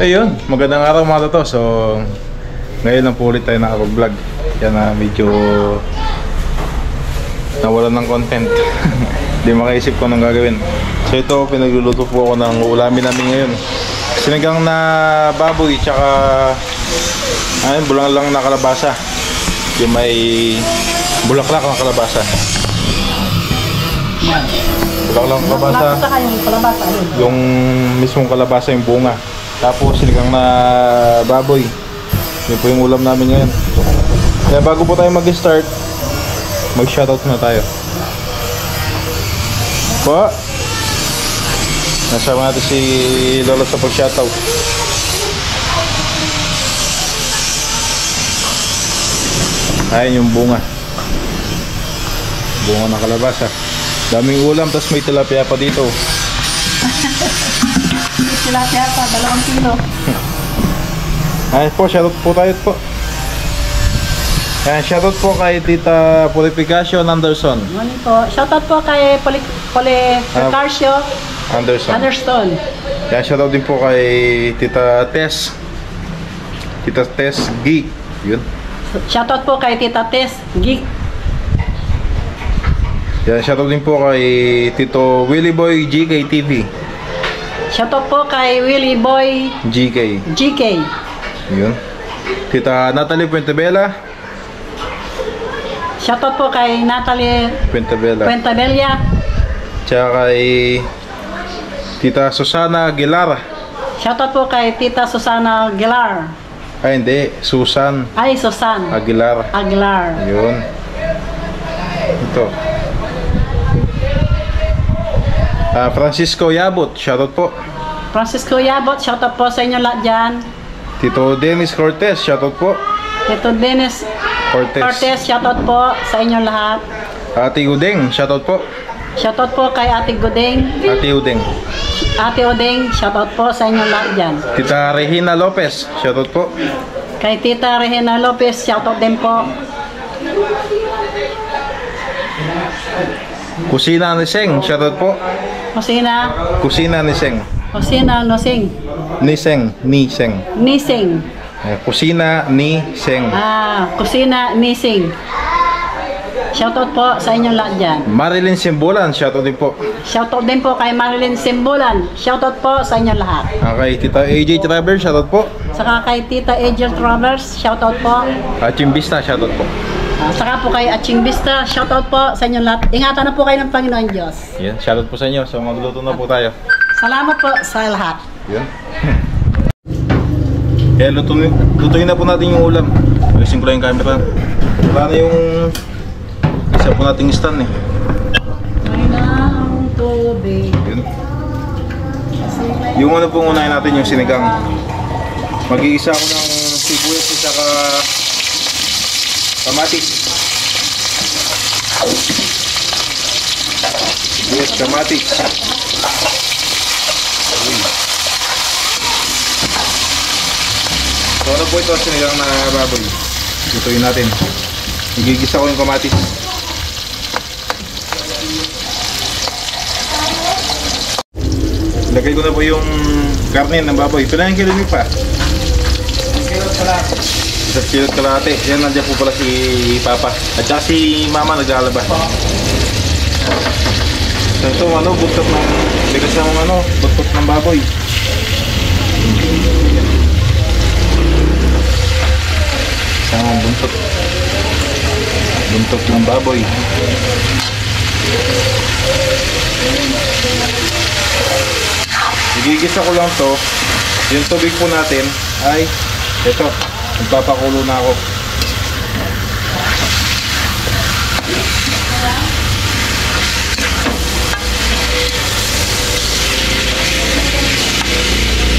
Ayun, magandang araw mga to. So, ngayon lang po ulit tayo nakapag-vlog. Yan na medyo nawalan ng content. Hindi makaisip ko anong gagawin. So ito, pinagluluto po ako ng ulamin namin ngayon. Sinigang na baboy, tsaka ayun, bulang lang na kalabasa. Yung may bulaklak na kalabasa. Bulaklak na kalabasa. Yung mismong kalabasa, yung bunga. Tapos sinigang na baboy. Yun po yung ulam namin ngayon. Kaya bago po tayo mag-start, mag-shoutout na tayo. Po, nasama natin si Lola sa pag-shoutout. Ayun yung bunga. Bunga ng kalabasa. Daming ulam, tapos may tilapia pa dito. May tilapia pa, 2 kilo. Ayun po, shoutout po tayo po. Ayan, shoutout po kay Tita Purificación Anderson. Morning po. Shoutout po kay Purificación Anderson. Ayan, shoutout din po kay Tita Tess. Tita Tess Geek. Yun. Shoutout po kay Tita Tess Geek. Ayan, shoutout din po kay Tito Willie Boy GK TV. Shoutout po kay Willie Boy GK. Yun. Tita Natalie Puentebella. Shoutout po kay Natalie Puentebella. Tsaka kay Tita Susana Aguilar. Shoutout po kay Tita Susana Aguilar. Ay hindi, Susan Aguilar. Yun. Ito. Francisco Yabot, shoutout po. Francisco Yabot, shoutout po sa inyo lahat dyan. Tito Dennis Cortez, shoutout po. Tito Dennis Cortez, shoutout po sa inyo lahat. Ate Udeng, shoutout po. Shoutout po kay Ate Udeng. Ate Udeng, shoutout po sa inyo lahat dyan. Tita Regina Lopez, shoutout po. Kay Tita Regina Lopez, shoutout din po. Kusina Niseng, shoutout po. Kusina Niseng. Kusina Nosing. Niseng. Kusina Niseng. Kusina Niseng. Shoutout po sa inyong lahat dyan. Marilyn Simbulan, shoutout din po. Shoutout din po kay Marilyn Simbulan. Shoutout po sa inyong lahat. Kay Tita AJ Travers, shoutout po. Saka kay Tita AJ Travers, shoutout po. Chimbista, shoutout po. Saka po kay Aching Vista, shoutout po sa inyong lahat. Ingatan na po kayo ng Panginoon Diyos. Yan, shoutout po sa inyo. So magluto na po tayo. Salamat po sa lahat. Yan. Kaya lutuin na po natin yung ulam. Alisin ko lang yung camera. Wala na yung isa po nating stand eh. May ng tubig. Yun. Yung ano pong unahin natin yung sinigang. Mag-iisa ko ng sibuyas at saka kamatis. Sibuyas, kamatis. So ano po ito, sinigang na baboy. Lutuin natin. Igigisa ko yung kamatis. Lagay ko na po yung karne ng baboy. Pilang kilo niyo pa? 1 kilo kalahati. 1 kilo kalahati. Yan, nandiyan po pala si Papa. At saka si Mama naglalaba. So ito, buntot ng bigas ng buntot ng baboy. Isang buntot ng baboy. Igigisa ko lang to. Yung tubig po natin ay ito, magpapakulo na ako.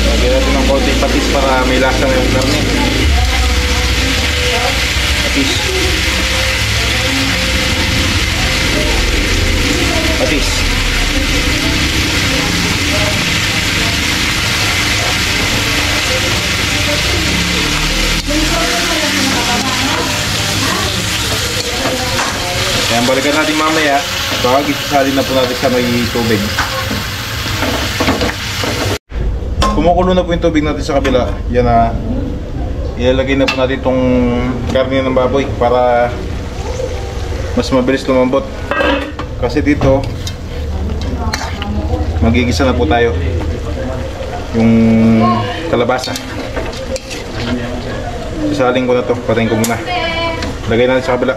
Lagyan natin ng konting patis para may lasa na yung karne. Patis. Ayan, balikan natin mamaya. Baka isasalin na po natin sa may tubig. kumukulo na po yung tubig natin sa kabila. Yan na. Ilalagay na po natin itong karne ng baboy para mas mabilis lumambot. Kasi dito, magigisa na po tayo. Yung kalabasa. Sasaling ko na to. Patayin ko muna. Lagay natin sa kabila.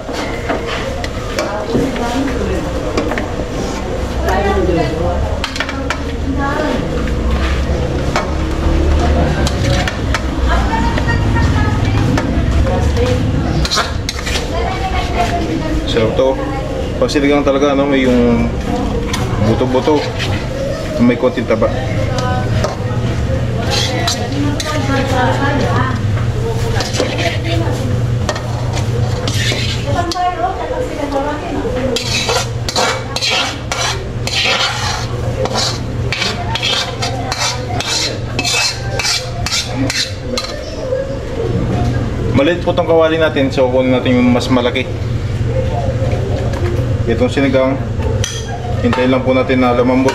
Sarap to. Pag sinigang talaga, ano, may yung buto-buto, may konting taba. Maliit po itong kawali natin, so kunin natin yung mas malaki. Itong sinigang, hintayin lang po natin na lumambot.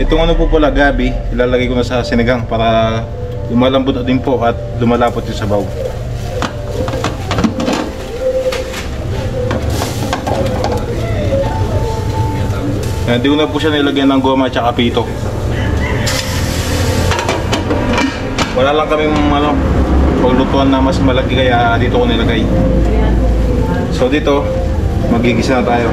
Itong ano po pala, gabi, ilalagay ko na sa sinigang para lumalambot din po at lumalapot yung sabaw. Hindi ko na po siya nilagyan ng goma at saka pito. Wala lang kami ano, paglutuan na mas malaki kaya dito ko nilagay. So dito, magigisa na tayo.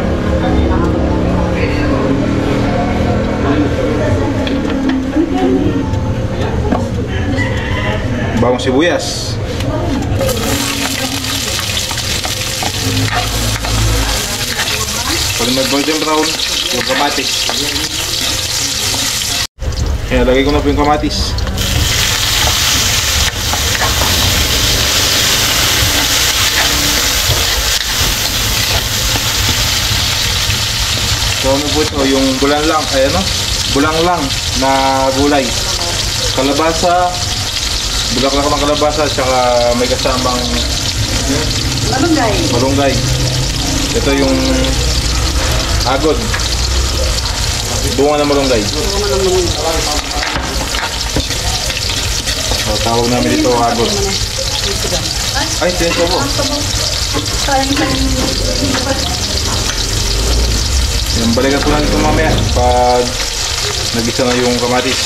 Bagong sibuyas. Pag nag-golden brown, yung kamatis. Kaya lagay ko na po yung kamatis. So ano po ito, yung bulang lang, ay ano? Bulang lang na gulay. Kalabasa, bulaklak ng kalabasa, saka may kasamang Malunggay. malunggay. Ito yung agod. Bunga ng malunggay. So, tawag namin dito agod. Ay, tinto po. Yung balikan po natin ito mamaya pag nagisa na yung kamatis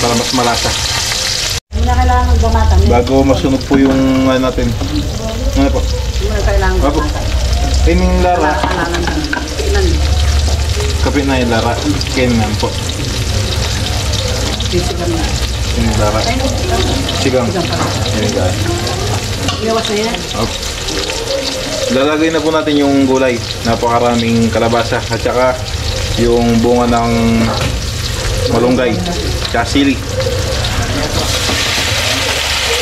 para mas malasa. Hindi na kailangan magdamatan. Bago masunog po yung ano natin. Ano po? Hindi na kailangan Bago. Kaining Lara. Kailangan. Kapit na yung Lara. Kainan po. Sisigang na. Kaining Lara. Sigang. Kaining Lara. Iwas na yan. Okay. Lalagay na po natin yung gulay. Napakaraming kalabasa at saka yung bunga ng malunggay at sili.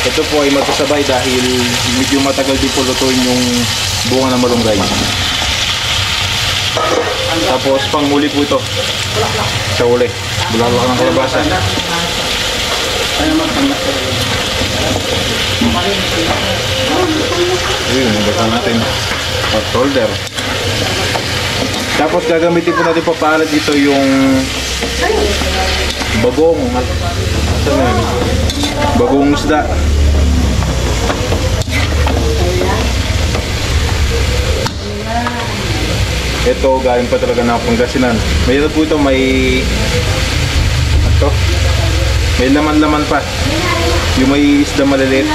Ito po ay magkasabay dahil medyo matagal din po lutuin yung bunga ng malunggay. Tapos panghuli po ito sa uli. Bulaklak ng kalabasa. Ayun, nabasa natin hot holder. Tapos gagamitin po natin papaalat dito yung bagong bagong isda. Ito galing pa talaga ng Pangasinan. Mayroon po ito, may laman-laman pa. Yung may isda maliliit.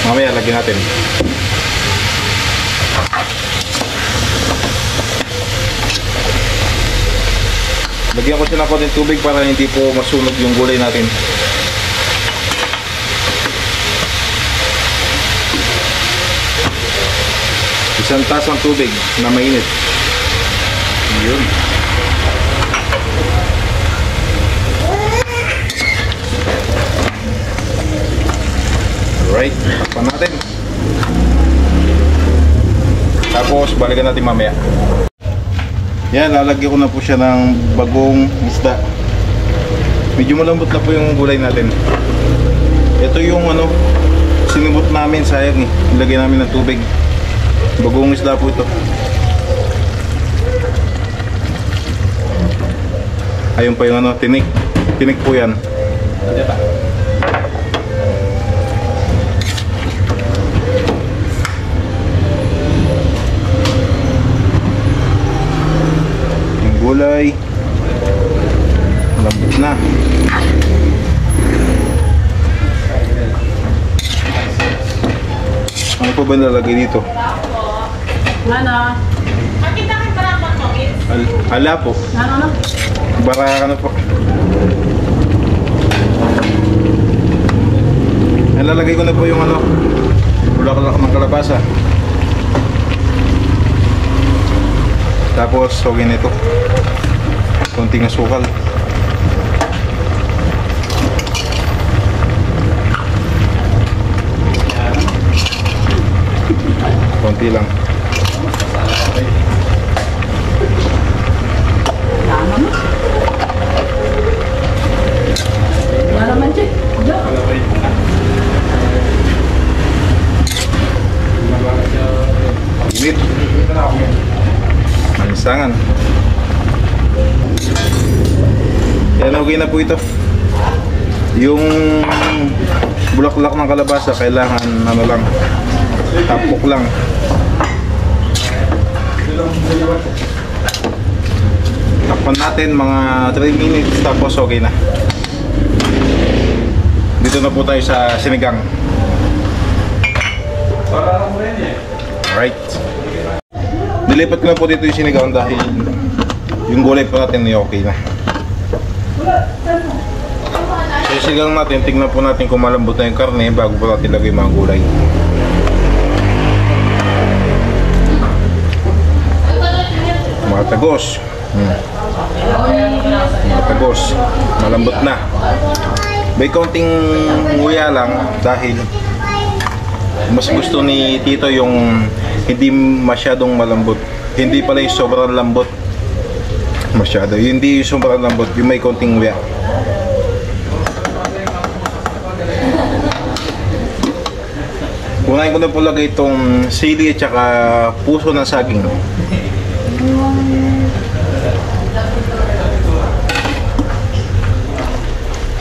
Mamaya lagyan natin. Lagyan ko siya ng konting tubig para hindi po masunog yung gulay natin. Isang tasang tubig na mainit. Yun. Alright, takpan natin. Tapos balikan natin mamaya. Yan, lalagyan ko na po siya ng bagong isda. Medyo malambot na po yung gulay natin. Ito yung ano, sinibot namin, sayang eh. Ilagay namin ng tubig. Bagong isda po ito. Ayun pa yung ano, tinik. Tinik po yan. Yung gulay. Lambot na. Ano po ba nalagay dito? Ano? Ala po. Ano? Baraka na po. Nalalagay ko na po yung ano, bulaklak ng kalabasa. Tapos sogin ito. Konting asukal. Konti lang. Wala naman, Che. Init. Manisangan. Yan, okay na po ito. Yung bulaklak ng kalabasa kailangan ano lang, tapok lang. Takpan natin mga 3 minutes tapos okay na. Dito na po tayo sa sinigang. Alright. Nilipat ko na po dito yung sinigang dahil yung gulay po natin ay okay na. So yung sinigang natin, tingnan po natin kung malambot na yung karne bago po natin lagay yung mga gulay. Mga tagos. Mga tagos. Malambot na. May konting nguya lang dahil mas gusto ni Tito yung hindi masyadong malambot. Hindi pala yung sobrang lambot. Masyado. Hindi yung sobrang lambot. Yung may konting nguya. Unahin ko na po lagay itong sili at saka puso ng saging.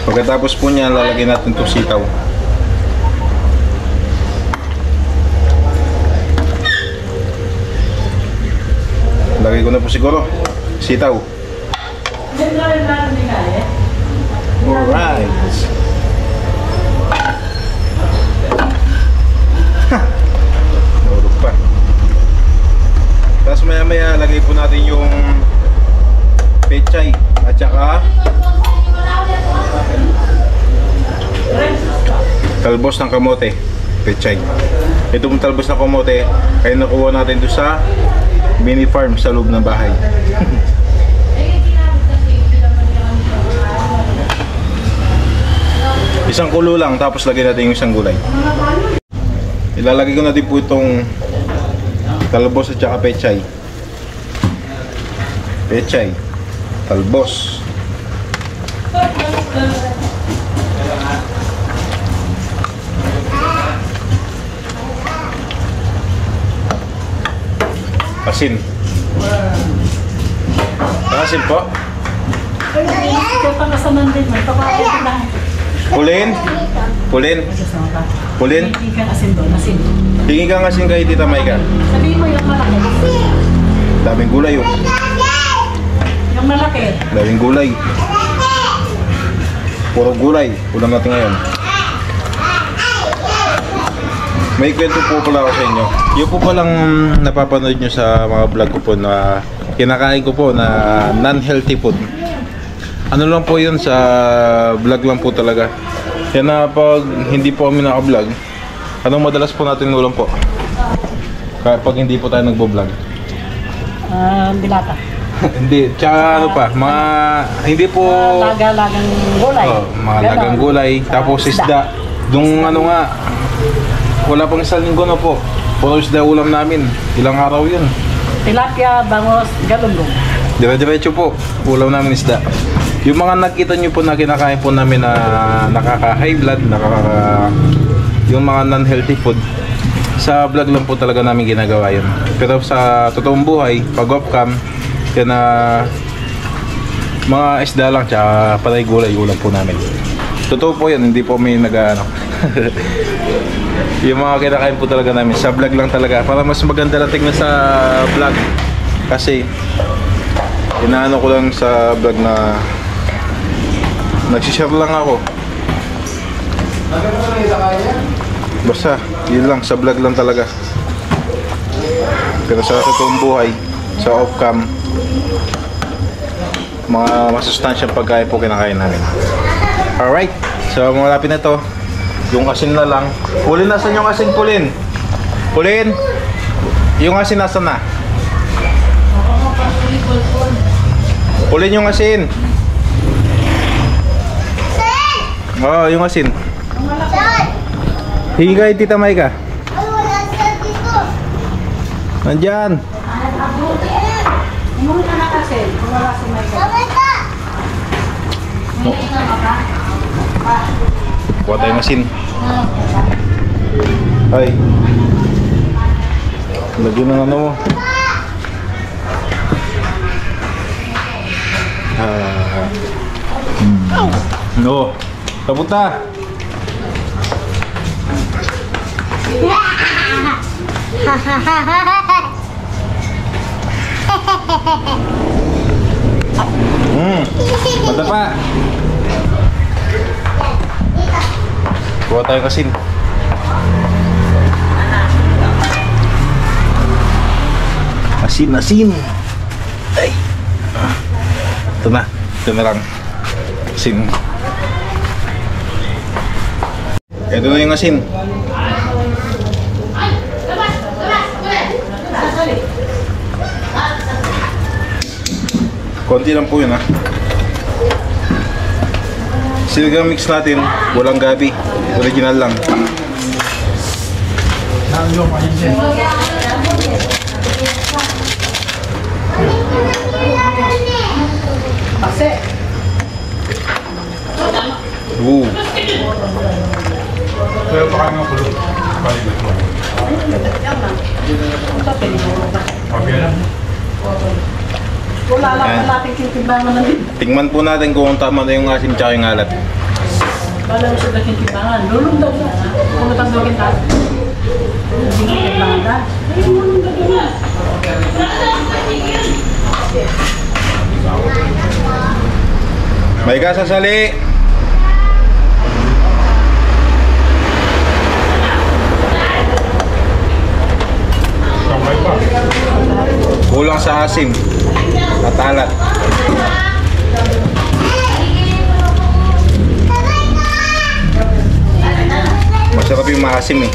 Pagkatapos po niya, lalagay natin itong sitaw. Lagay ko na po siguro sitaw. Alright. Nahulog pa. Tapos maya maya lagay po natin yung pechay at saka talbos ng kamote. Pechay. Ito pong talbos ng kamote ay nakuha natin doon sa mini farm sa loob ng bahay. Isang kulo lang tapos lagyan natin yung isang gulay. Ilalagay ko na din po itong talbos at saka pechay. Pechay, talbos. Asin. Asin po. Ito pa kasaman din. Magpapakit na. Pulin. Pulin. Pulin. Hindi ka asin doon. Asin. Tingin kang asin kay Tita Maika. Sabihin mo yung malaki. Daming gulay oh. Yung malaki. Daming gulay. Puro gulay. Ulam natin ngayon. May kwento po pala ako sa inyo. Yung po palang napapanood nyo sa mga vlog ko po na kinakain ko po na non-healthy food. Ano lang po yun, sa vlog lang po talaga. Kaya na pag hindi po kami naka-vlog, anong madalas po natin ulam po? Kapag hindi po tayo nagbo-vlog. Dilata. Hindi, tsaka ano pa, mga hindi po Laga-lagang gulay. mga lagang gulay, tapos isda. Dung ano nga, wala pang isang linggo na po. Puro isda ulam namin. Ilang araw yun. Tilapia, bangos, galunggong. Dire-diretso po. Ulam namin isda. Yung mga nakita nyo po na kinakain po namin na nakaka-high blood, yung mga non-healthy food, sa vlog lang po talaga namin ginagawa yun. Pero sa totoong buhay, pag off-cam, yan na mga isda lang, tsaka patay gulay ulam po namin. Totoo po yan, hindi po may nag-ano. Yung mga kinakain po talaga namin, sa vlog lang talaga. Para mas maganda lang tingnan sa vlog. Kasi, inaano ko lang sa vlog na nagsishare lang ako. Basta, yun lang, sa vlog lang talaga. Pero sa totoong buhay, sa off-cam, mga masustansyang pagkain po kinakain namin. Alright, so malapit na to. Yung asin na lang. Pulin, nasan yung asin, Pulin? Pulin? Yung asin nasan na? Pulin yung asin. Oo, yung asin. Hingi kay Tita Maika. Nandyan. Umuwi ka na kasi. Wala si Michael. Kuha tayong asin. Ay. Lagyan ng ano mo. No. Papunta. Mata pa. Kuha tayong asin. Asin. Ay. Ito na. Ito na lang. Asin. Ito na yung asin. Konti lang po yun, ha. Siligang mix natin, walang gabi. Original lang. Pero baka nga kulo. Wala lang pala ating kintimbangan na din. Tingnan po natin kung tama na yung asim tsaka yung alat. Wala mo siya kintimbangan. Lulong daw na. Kung matanggalin tayo. Hindi kintimbangan na. May kasasali. Kulang sa asim at alat. Masarap yung maasim eh.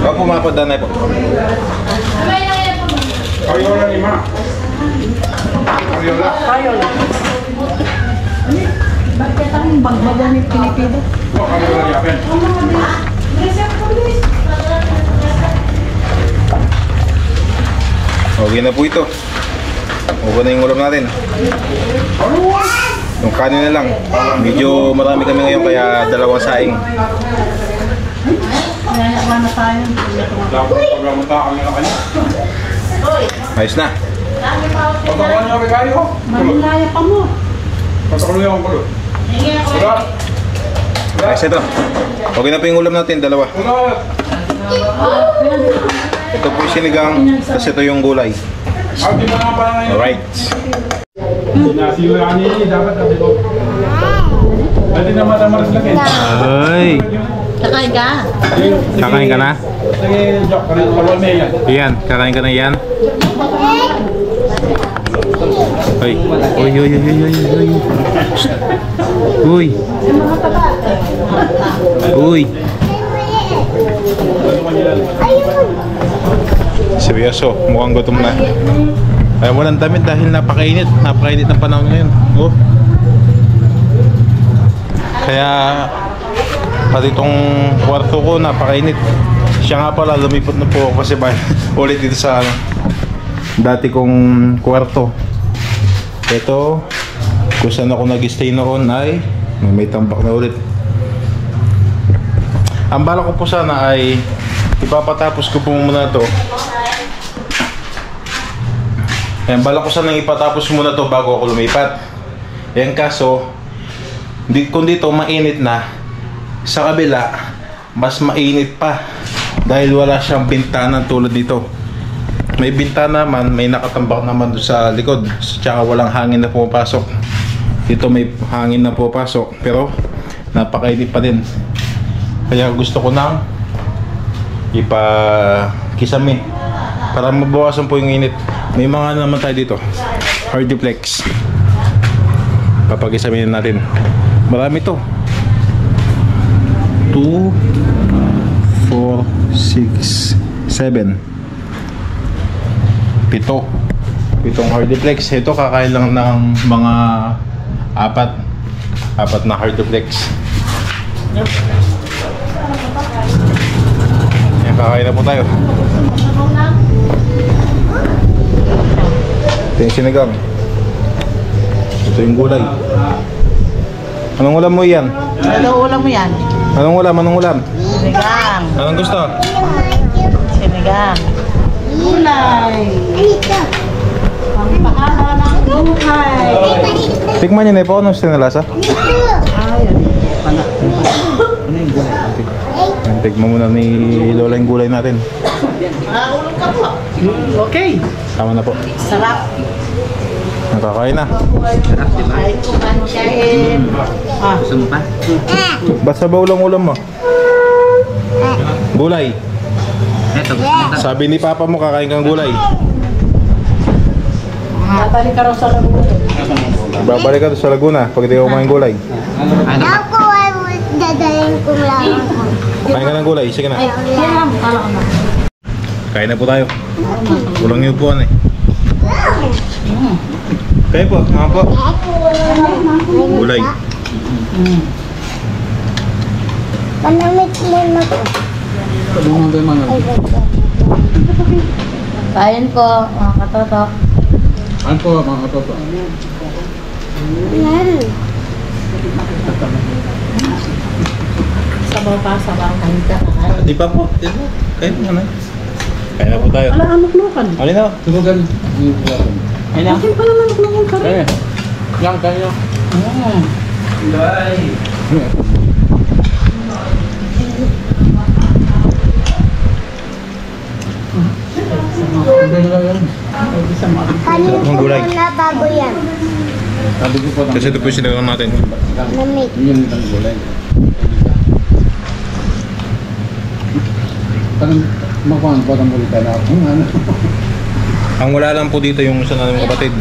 Ako mapadanay po. Kayola ni Ma. Kayola. Bakit ang bagbagan ni Pilipido? Kayola yapin. Okay na po ito. Okay na yung ulam natin. Yung kanin na lang. Medyo marami kami ngayon kaya dalawang saing. Ano tayo? Ayos na. Malinaya pa mo. Ayos ito. Okay na po yung ulam natin, dalawa. Ito po yung sinigang, tapos ito yung gulay. Alright. Ay! Kakain ka? Kakain ka na? Iyan, kakain ka na yan? Uy, uy, uy, uy, uy, uy. Uy. Uy. Seryoso, mukhang gutom na. Ay, walang damit dahil napakainit. Napakainit ng panahon ngayon. Oh. Kaya pati itong kwarto ko napakainit. Siya nga pala, lumipot na po ako kasi ulit dito sa dati kong kwarto. Ito, kung saan ako nag-stay noon ay may tambak na ulit. Ang bala ko po sana ay ipapatapos ko po muna to. Ayan, bala ko sana ipatapos muna to bago ako lumipat. Ayan, kaso kung dito mainit na, sa kabila mas mainit pa dahil wala siyang bintana tulad dito. May bintana naman, may nakatambak naman doon sa likod, tsaka walang hangin na pumapasok. Dito may hangin na pumapasok pero napakainit pa din. Kaya gusto ko nang ipakisame para mabawasan po yung init. May mga naman tayo dito, Hardiplex. Papakisamin natin. Marami to. 2, 4, 6, 7. 7 Hardiplex. Ito kakain lang ng mga apat na Hardiplex. Yan, kakain na po tayo. Ito yung sinigang. Ito yung gulay. Anong ulam mo yan? Ano ulam mo yan? Anong ulam? Sinigang. Anong gusto? Sinigang. Gulay. Ang pakala ng buhay. Tikman niyo na po. Anong sinalasa? Ay, ano yung gulay? Tikman muna ni Lola yung gulay natin. Ulong ka po. Okay. Tama na po. Sarap. Nakakain na. Ay, kumain. Gusto mo pa? Basta ba ulam mo? Gulay. Sabi ni Papa mo kakain kang gulay. Natali ka raw sa Laguna. Babalik ka sa Laguna pag hindi ka kumain gulay. Ako ay dadalhin ko lang ako. Kain ka ng gulay. Sige na. Kala ko na. Kain na po tayo. Kulang yung upuan eh. Kayo po. Mga po. Gulay. Manamit mo na ko. Kain po, mga katoto. Ano po mga katoto? Yan. Sabaw pa, sabaw. Di pa po. Kain po na. Kain na po tayo. Ala, anok-nokan. Alin na. Tutugan. Akin pala nanok-nokan ka rin. Yang kayo. Kanin Ang ko gulay. muna bago yan. Sabi ko po ng Kasi ito po yung sinigang natin. Namit. yun ang gulay. Parang makuhaan po ng gulay na ako. Ano? Ang wala lang po dito yung isa naming kapatid.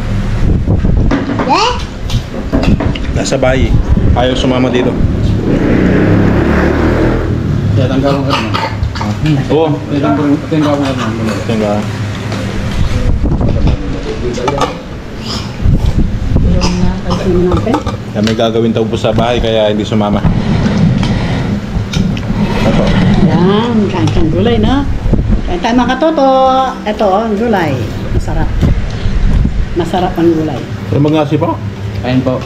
Eh? Nasa bahay. Ayaw sumama dito. Kaya tanggalan ka naman. Oo. Kaya tanggalan ka naman. Tingga. Kaya may gagawin daw po sa bahay kaya hindi sumama. Yan, kain kang gulay na. Kain tayo mga katoto. Ito, ang gulay. Masarap. Masarap ang gulay. Pero mag-ngasi pa. Kain po.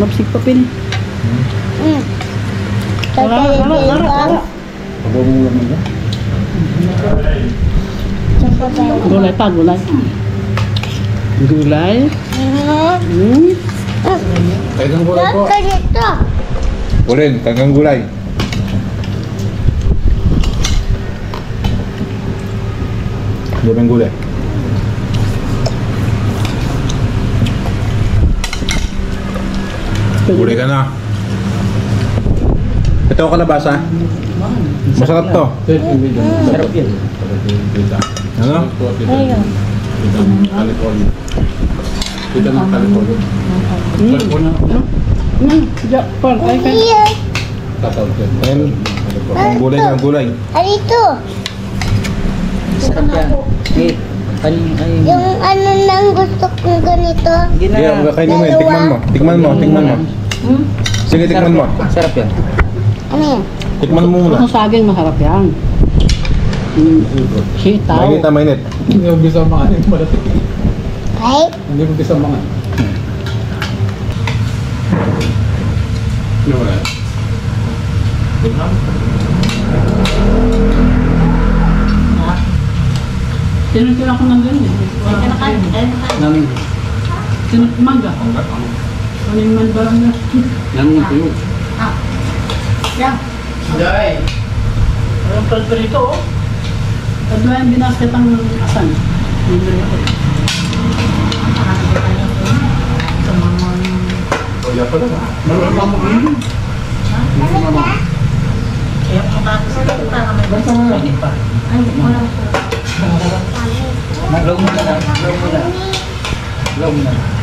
Mapsig pa pin. Tatay, Ara. Pagbubulan mo ba? Gulay pa, gulay. Gulay. Kain ang gulay po. Ganito. Uling, tanggang gulay. Daming gulay. Gulay ka na. Ito ang kalabasa. Masarap to. Sarap yan. Ano? Ayun. California. Kita ng California. California. Japan, ay kay. Iya. Tatawag yan. Ayan. Ang gulay na gulay. Alito. Sarap yan. Yung ano nang gusto kong ganito. Kaya kakainin mo yun. Tikman mo. Tikman mo. Tikman mo. Sige, tikman mo. Sarap yan. Ano yan? Tikman mo muna. Ang saging masarap yan. Sitaw. Mainit na mainit. Hindi mo bisa mga ano yung malatik. Ay, Hindi mo bisa mga. Ano ba? Tinutira ko ng ganyan. Nang Mangga. Ano yung manbarang na? nang tuyo. Walang palperito, oh. At ba yung binasket ang asan? Yung ganito. Kaya pala. Meron pa mo ano? Basta mo lang. Low mo na lang. Low mo na. Low mo na.